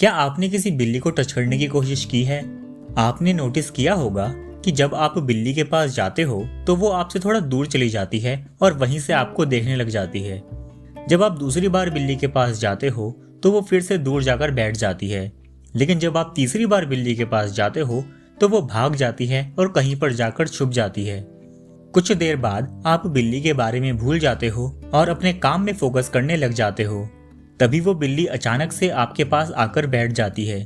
क्या आपने किसी बिल्ली को टच करने की कोशिश की है? आपने नोटिस किया होगा कि जब आप बिल्ली के पास जाते हो तो वो आपसे थोड़ा दूर चली जाती है और वहीं से आपको देखने लग जाती है। जब आप दूसरी बार बिल्ली के पास जाते हो तो वो फिर से दूर जाकर बैठ जाती है, लेकिन जब आप तीसरी बार बिल्ली के पास जाते हो तो वो भाग जाती है और कहीं पर जाकर छुप जाती है। कुछ देर बाद आप बिल्ली के बारे में भूल जाते हो और अपने काम में फोकस करने लग जाते हो। तभी वो बिल्ली अचानक से आपके पास आकर बैठ जाती है।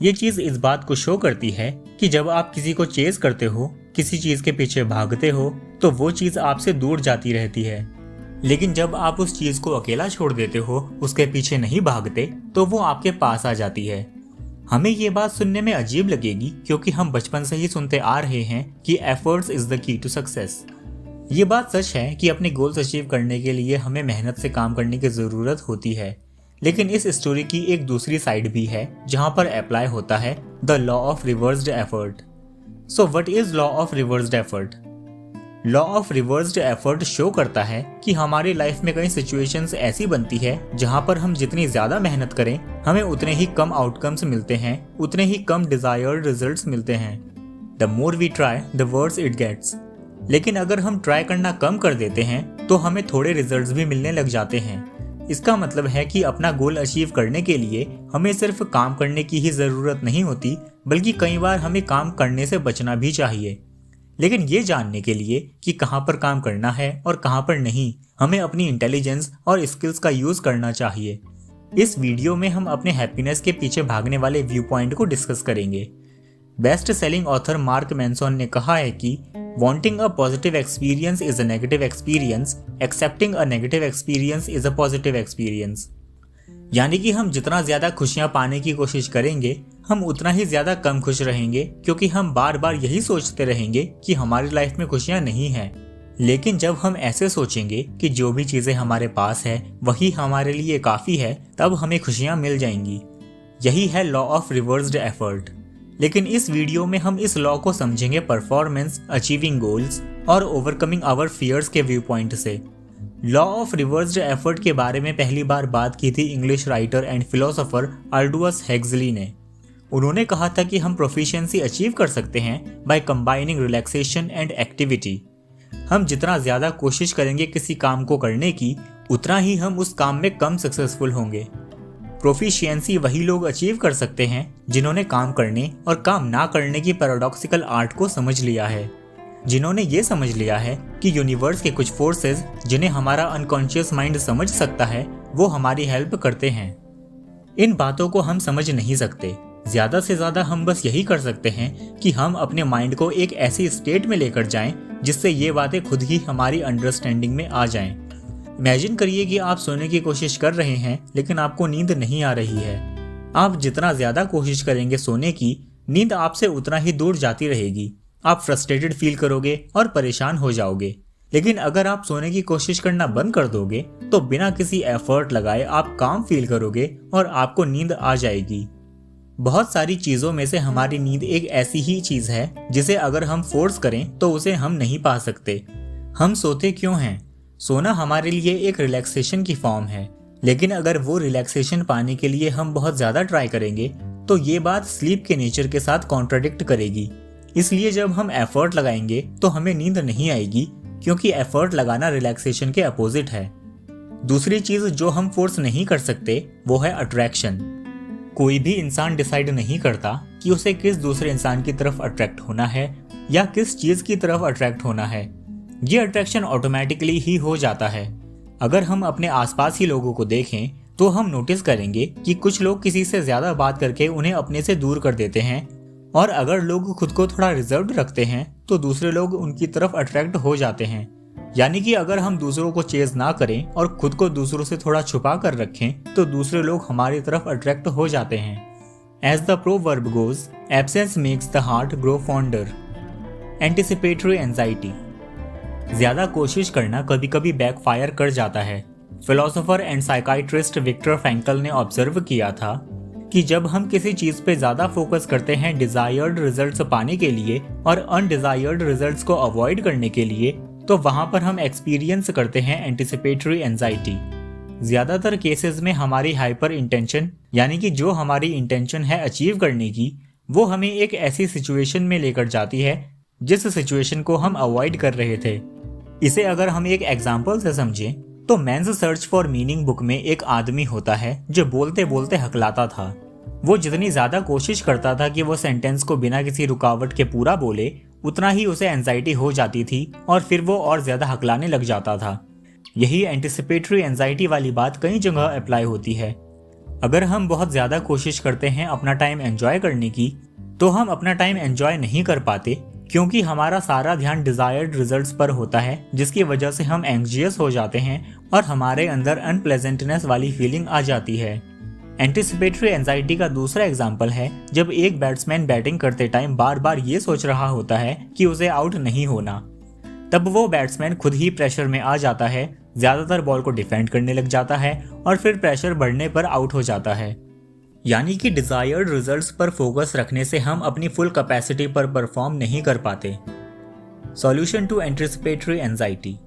ये चीज इस बात को शो करती है कि जब आप किसी को चेज करते हो, किसी चीज के पीछे भागते हो, तो वो चीज आपसे दूर जाती रहती है। लेकिन जब आप उस चीज को अकेला छोड़ देते हो, उसके पीछे नहीं भागते, तो वो आपके पास आ जाती है। हमें ये बात सुनने में अजीब लगेगी क्योंकि हम बचपन से ही सुनते आ रहे हैं कि efforts is the key to success. ये बात सच है कि अपने गोल्स अचीव करने के लिए हमें मेहनत से काम करने की जरूरत होती है, लेकिन इस स्टोरी की एक दूसरी साइड भी है जहां पर अप्लाई होता है the law of reversed effort. So what is law of reversed effort? Law of reversed effort show करता है कि हमारी लाइफ में कई सिचुएशंस ऐसी बनती है जहां पर हम जितनी ज्यादा मेहनत करें हमें उतने ही कम आउटकम्स मिलते हैं, उतने ही कम डिजायर्ड रिजल्ट्स मिलते हैं। The more we try the worse it gets. लेकिन अगर हम ट्राई करना कम कर देते हैं तो हमें थोड़े रिजल्ट्स भी मिलने लग जाते हैं। इसका मतलब है कि अपना गोल अचीव करने के लिए हमें सिर्फ काम करने की ही जरूरत नहीं होती, बल्कि कई बार हमें काम करने से बचना भी चाहिए। लेकिन ये जानने के लिए कि कहाँ पर काम करना है और कहाँ पर नहीं, हमें अपनी इंटेलिजेंस और स्किल्स का यूज करना चाहिए। इस वीडियो में हम अपने हैप्पीनेस के पीछे भागने वाले व्यू पॉइंट को डिस्कस करेंगे। Best selling author mark Manson ने कहा है कि wanting a positive experience is a negative experience, accepting a negative experience is a positive experience। यानी कि हम जितना ज्यादा खुशियां पाने की कोशिश करेंगे हम उतना ही ज्यादा कम खुश रहेंगे, क्योंकि हम बार बार यही सोचते रहेंगे कि हमारी लाइफ में खुशियां नहीं है। लेकिन जब हम ऐसे सोचेंगे कि जो भी चीजें हमारे पास है वही हमारे लिए काफी है, तब हमें खुशियां मिल जाएंगी। यही है लॉ ऑफ रिवर्स्ड एफर्ट। लेकिन इस वीडियो में हम इस लॉ को समझेंगे परफॉर्मेंस, अचीविंग गोल्स और ओवरकमिंग आवर फियर्स के व्यू पॉइंट से। लॉ ऑफ रिवर्स्ड एफर्ट के बारे में पहली बार बात की थी इंग्लिश राइटर एंड फिलोसोफर अल्डोस हेक्सली ने। उन्होंने कहा था कि हम प्रोफिशिएंसी अचीव कर सकते हैं by combining relaxation and activity. हम जितना ज्यादा कोशिश करेंगे किसी काम को करने की, उतना ही हम उस काम में कम सक्सेसफुल होंगे। प्रोफिशिएंसी वही लोग अचीव कर सकते हैं जिन्होंने काम करने और काम ना करने की पैराडॉक्सिकल आर्ट को समझ लिया है, जिन्होंने ये समझ लिया है कि यूनिवर्स के कुछ फोर्सेस जिन्हें हमारा अनकॉन्शियस माइंड समझ सकता है वो हमारी हेल्प करते हैं। इन बातों को हम समझ नहीं सकते। ज्यादा से ज्यादा हम बस यही कर सकते हैं कि हम अपने माइंड को एक ऐसी स्टेट में लेकर जाएं जिससे ये बातें खुद ही हमारी अंडरस्टैंडिंग में आ जाएं। इमेजिन करिए कि आप सोने की कोशिश कर रहे हैं लेकिन आपको नींद नहीं आ रही है। आप जितना ज्यादा कोशिश करेंगे सोने की, नींद आपसे उतना ही दूर जाती रहेगी। आप फ्रस्ट्रेटेड फील करोगे और परेशान हो जाओगे। लेकिन अगर आप सोने की कोशिश करना बंद कर दोगे तो बिना किसी एफर्ट लगाए आप काम फील करोगे और आपको नींद आ जाएगी। बहुत सारी चीजों में से हमारी नींद एक ऐसी ही चीज है जिसे अगर हम फोर्स करें तो उसे हम नहीं पा सकते। हम सोते क्यों हैं? सोना हमारे लिए एक रिलैक्सेशन की फॉर्म है, लेकिन अगर वो रिलैक्सेशन पाने के लिए हम बहुत ज्यादा ट्राई करेंगे तो ये बात स्लीप के नेचर के साथ कॉन्ट्राडिक्ट करेगी। इसलिए जब हम एफर्ट लगाएंगे तो हमें नींद नहीं आएगी, क्योंकि एफर्ट लगाना रिलैक्सेशन के अपोजिट है। दूसरी चीज जो हम फोर्स नहीं कर सकते वो है अट्रैक्शन। कोई भी इंसान डिसाइड नहीं करता कि उसे किस दूसरे इंसान की तरफ अट्रैक्ट होना है या किस चीज की तरफ अट्रैक्ट होना है। ये अट्रैक्शन ऑटोमेटिकली ही हो जाता है। अगर हम अपने आसपास ही लोगों को देखें तो हम नोटिस करेंगे कि कुछ लोग किसी से ज्यादा बात करके उन्हें अपने से दूर कर देते हैं, और अगर लोग खुद को थोड़ा रिजर्व्ड रखते हैं तो दूसरे लोग उनकी तरफ अट्रैक्ट हो जाते हैं। यानी कि अगर हम दूसरों को चेज ना करें और खुद को दूसरों से थोड़ा छुपा कर रखें तो दूसरे लोग हमारी तरफ अट्रैक्ट हो जाते हैं। As the proverb goes, absence makes the heart grow fonder. Anticipatory anxiety. ज्यादा कोशिश करना कभी कभी बैकफायर कर जाता है। Philosopher and psychiatrist Viktor Frankl ने ऑब्जर्व किया था कि जब हम किसी चीज पे ज्यादा फोकस करते हैं डिजायर्ड रिजल्ट्स पाने के लिए और अनडिजायर्ड रिजल्ट्स को अवॉइड करने के लिए, तो वहां पर हम एक्सपीरियंस करते हैं एंटिसिपेटरी एंजाइटी। ज्यादातर केसेस में हमारी हाइपर इंटेंशन यानी कि जो हमारी इंटेंशन है अचीव करने की, वो हमें एक ऐसी सिचुएशन में लेकर जाती है जिस सिचुएशन को हम अवॉइड कर रहे थे। इसे अगर हम एक एग्जाम्पल से समझें तो man's search for meaning book में एक आदमी होता है जो बोलते बोलते हकलाता था। वो जितनी ज्यादा कोशिश करता था कि वो सेंटेंस को बिना किसी रुकावट के पूरा बोले, उतना ही उसे एंजाइटी हो जाती थी और फिर वो और ज्यादा हकलाने लग जाता था। यही एंटिसिपेटरी एंजाइटी वाली बात कई जगह अप्लाई होती है। अगर हम बहुत ज्यादा कोशिश करते हैं अपना टाइम एंजॉय करने की, तो हम अपना टाइम एंजॉय नहीं कर पाते, क्योंकि हमारा सारा ध्यान डिजायर्ड रिजल्ट्स पर होता है, जिसकी वजह से हम एंग्जियस हो जाते हैं और हमारे अंदर अनप्लेजेंटनेस वाली फीलिंग आ जाती है। एंटिसिपेटरी एंजाइटी का दूसरा एग्जाम्पल है जब एक बैट्समैन बैटिंग करते टाइम बार बार ये सोच रहा होता है कि उसे आउट नहीं होना। तब वो बैट्समैन खुद ही प्रेशर में आ जाता है, ज्यादातर बॉल को डिफेंड करने लग जाता है और फिर प्रेशर बढ़ने पर आउट हो जाता है। यानी कि डिजायर्ड रिजल्ट्स पर फोकस रखने से हम अपनी फुल कैपेसिटी पर परफॉर्म नहीं कर पाते। Solution to anticipatory anxiety.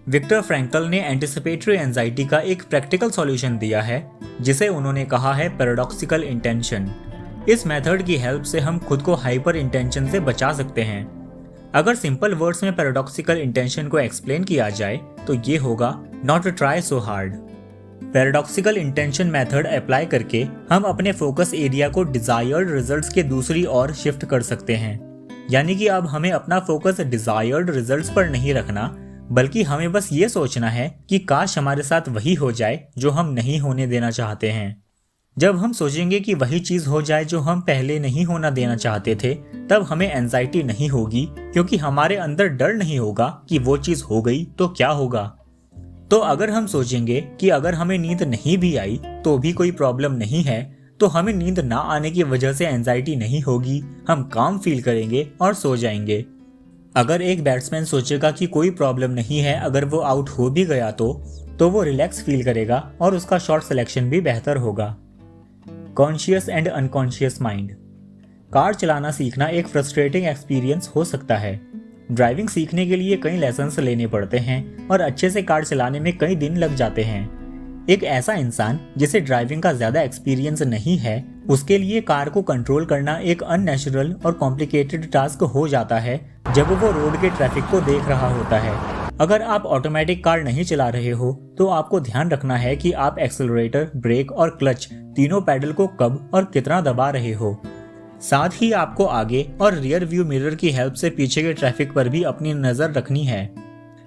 Viktor Frankl ने एंटिसिपेटरी एंजाइटी का एक प्रैक्टिकल सॉल्यूशन दिया है, जिसे उन्होंने कहा है पैराडॉक्सिकल इंटेंशन। इस मेथड की हेल्प से हम खुद को हाइपर इंटेंशन से बचा सकते हैं। अगर सिंपल वर्ड्स में पैराडॉक्सिकल इंटेंशन को एक्सप्लेन किया जाए तो ये होगा not try so hard. Paradoxical intention method apply करके हम अपने फोकस एरिया को डिजायर्ड रिजल्ट्स के दूसरी ओर शिफ्ट कर सकते हैं। यानी कि अब हमें अपना फोकस डिजायर्ड रिजल्ट्स पर नहीं रखना, बल्कि हमें बस ये सोचना है कि काश हमारे साथ वही हो जाए जो हम नहीं होने देना चाहते हैं। जब हम सोचेंगे कि वही चीज हो जाए जो हम पहले नहीं होना देना चाहते थे, तब हमें एंजाइटी नहीं होगी, क्योंकि हमारे अंदर डर नहीं होगा कि वो चीज हो गई तो क्या होगा। तो अगर हम सोचेंगे कि अगर हमें नींद नहीं भी आई तो भी कोई प्रॉब्लम नहीं है, तो हमें नींद ना आने की वजह से एंजाइटी नहीं होगी, हम काम फील करेंगे और सो जाएंगे। अगर एक बैट्समैन सोचेगा कि कोई प्रॉब्लम नहीं है अगर वो आउट हो भी गया तो वो रिलैक्स फील करेगा और उसका शॉट सिलेक्शन भी बेहतर होगा। Conscious and unconscious mind. Car चलाना सीखना एक फ्रस्ट्रेटिंग एक्सपीरियंस हो सकता है। ड्राइविंग सीखने के लिए कई लेसन्स लेने पड़ते हैं और अच्छे से कार चलाने में कई दिन लग जाते हैं। एक ऐसा इंसान जिसे ड्राइविंग का ज्यादा एक्सपीरियंस नहीं है, उसके लिए कार को कंट्रोल करना एक अननेचुरल और कॉम्प्लिकेटेड टास्क हो जाता है जब वो रोड के ट्रैफिक को देख रहा होता है। अगर आप ऑटोमेटिक कार नहीं चला रहे हो तो आपको ध्यान रखना है कि आप एक्सेलरेटर, ब्रेक और क्लच तीनों पैडल को कब और कितना दबा रहे हो। साथ ही आपको आगे और रियर व्यू मिरर की हेल्प से पीछे के ट्रैफिक पर भी अपनी नजर रखनी है।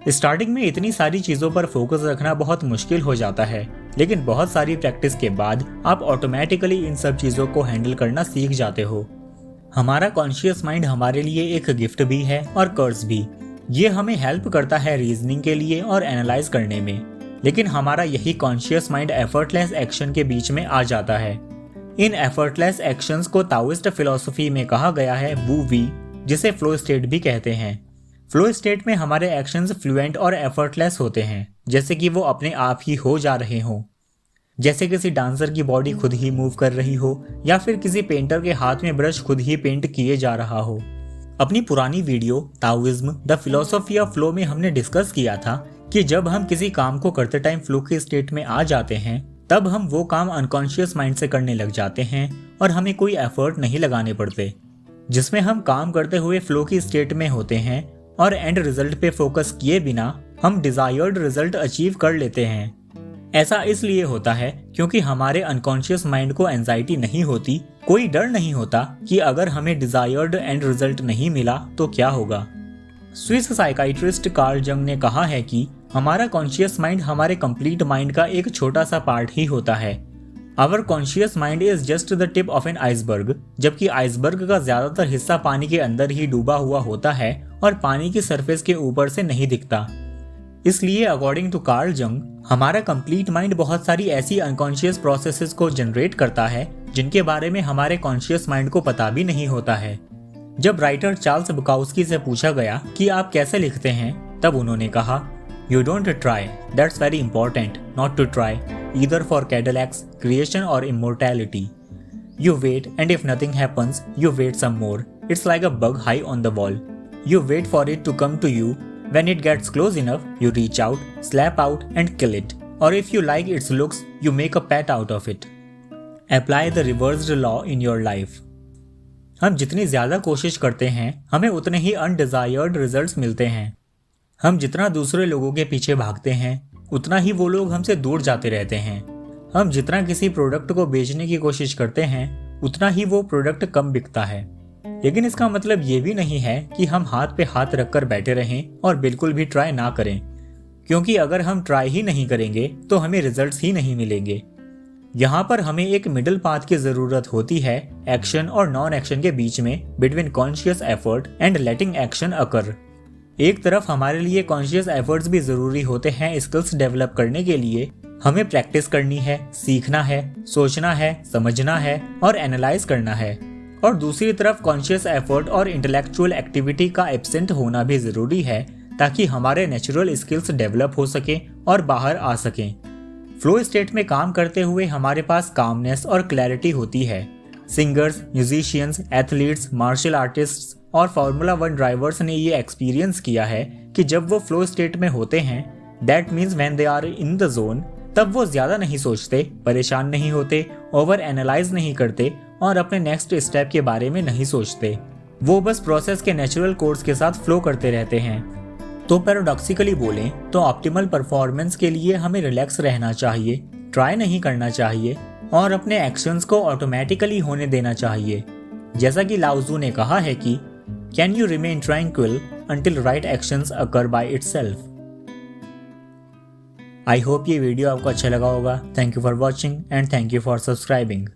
स्टार्टिंग में इतनी सारी चीजों पर फोकस रखना बहुत मुश्किल हो जाता है, लेकिन बहुत सारी प्रैक्टिस के बाद आप ऑटोमेटिकली इन सब चीजों को हैंडल करना सीख जाते हो। हमारा कॉन्शियस माइंड हमारे लिए एक गिफ्ट भी है और कर्ज भी। ये हमें हेल्प करता है रीजनिंग के लिए और एनालाइज करने में, लेकिन हमारा यही कॉन्शियस माइंड एफर्टलेस एक्शन के बीच में आ जाता है। इन एफर्टलेस एक्शंस को ताओइस्ट फिलॉसफी में कहा गया है वू वी, जिसे फ्लो स्टेट भी कहते हैं। फ्लो स्टेट में हमारे एक्शंस फ्लुएंट और एफर्टलेस होते हैं, जैसे कि वो अपने आप ही हो जा रहे हों। जैसे किसी डांसर की बॉडी खुद ही मूव कर रही हो या फिर किसी पेंटर के हाथ में ब्रश खुद ही पेंट किए जा रहा हो। अपनी पुरानी video Taoism the philosophy of flow में हमने डिस्कस किया था कि जब हम किसी काम को करते टाइम फ्लो के स्टेट में आ जाते हैं, तब हम वो काम अनकॉन्शियस माइंड से करने लग जाते हैं और हमें कोई एफर्ट नहीं लगाने पड़ते, जिसमें हम काम करते हुए फ्लो की स्टेट में होते हैं और एंड रिजल्ट पे फोकस किए बिना हम डिजायर्ड रिजल्ट अचीव कर लेते हैं। ऐसा इसलिए होता है क्योंकि हमारे अनकॉन्शियस माइंड को एंजाइटी नहीं होती, कोई डर नहीं होता कि अगर हमें डिजायर्ड एंड रिजल्ट नहीं मिला तो क्या होगा। स्विस साइकाइट्रिस्ट कार्ल जंग ने कहा है कि हमारा कॉन्शियस माइंड हमारे कंप्लीट माइंड का एक छोटा सा पार्ट ही होता है। Our conscious mind is just the tip of an iceberg, जबकि आइसबर्ग का ज्यादातर हिस्सा पानी के अंदर ही डूबा हुआ होता है और पानी की सरफेस के ऊपर से नहीं दिखता। इसलिए अकॉर्डिंग टू कार्ल जंग, हमारा कंप्लीट माइंड बहुत सारी ऐसी अनकॉन्शियस प्रोसेसेस को जनरेट करता है जिनके बारे में हमारे कॉन्शियस माइंड को पता भी नहीं होता है। जब राइटर चार्ल्स बुकाउस्की से पूछा गया कि आप कैसे लिखते हैं, तब उन्होंने कहा, "You don't try. That's very important not to try, either for Cadillac's creation or immortality. You wait, and if nothing happens, you wait some more. It's like a bug high on the wall. You wait for it to come to you. When it gets close enough, you reach out, slap out, and kill it. or if you like its looks, you make a pet out of it. Apply the reversed law in your life. हम जितनी ज़्यादा कोशिश करते हैं हमें उतने ही undesired results मिलते हैं। हम जितना दूसरे लोगों के पीछे भागते हैं उतना ही वो लोग हमसे दूर जाते रहते हैं। हम जितना किसी प्रोडक्ट को बेचने की कोशिश करते हैं उतना ही वो प्रोडक्ट कम बिकता है। लेकिन इसका मतलब ये भी नहीं है कि हम हाथ पे हाथ रखकर बैठे रहें और बिल्कुल भी ट्राई ना करें, क्योंकि अगर हम ट्राई ही नहीं करेंगे तो हमें रिजल्ट्स ही नहीं मिलेंगे। यहाँ पर हमें एक मिडिल पाथ की जरूरत होती है एक्शन और नॉन एक्शन के बीच में, between conscious effort and letting action occur. एक तरफ हमारे लिए कॉन्शियस एफर्ट्स भी जरूरी होते हैं स्किल्स डेवलप करने के लिए। हमें प्रैक्टिस करनी है, सीखना है, सोचना है, समझना है और एनालाइज करना है। और दूसरी तरफ कॉन्शियस एफर्ट और इंटेलेक्चुअल एक्टिविटी का एब्सेंट होना भी जरूरी है ताकि हमारे नेचुरल स्किल्स डेवलप हो सके और बाहर आ सकें। फ्लो स्टेट में काम करते हुए हमारे पास कामनेस और क्लैरिटी होती है। Singers, musicians, athletes, martial artists और फार्मूला 1 ड्राइवर्स ने ये एक्सपीरियंस किया है कि जब वो फ्लो स्टेट में होते हैं, that means when they are in the zone, तब वो ज्यादा नहीं सोचते, परेशान नहीं होते, ओवर एनालाइज नहीं करते और अपने नेक्स्ट स्टेप के बारे में नहीं सोचते। वो बस प्रोसेस के नेचुरल कोर्स के साथ फ्लो करते रहते हैं। तो पैराडॉक्सिकली बोलें तो ऑप्टिमल परफॉर्मेंस के लिए हमें रिलैक्स रहना चाहिए, ट्राई नहीं करना चाहिए और अपने एक्शंस को ऑटोमेटिकली होने देना चाहिए। जैसा कि लाओजू ने कहा है कि can you remain tranquil until right actions occur by itself. I hope ये वीडियो आपको अच्छा लगा होगा। Thank you for watching and thank you for subscribing.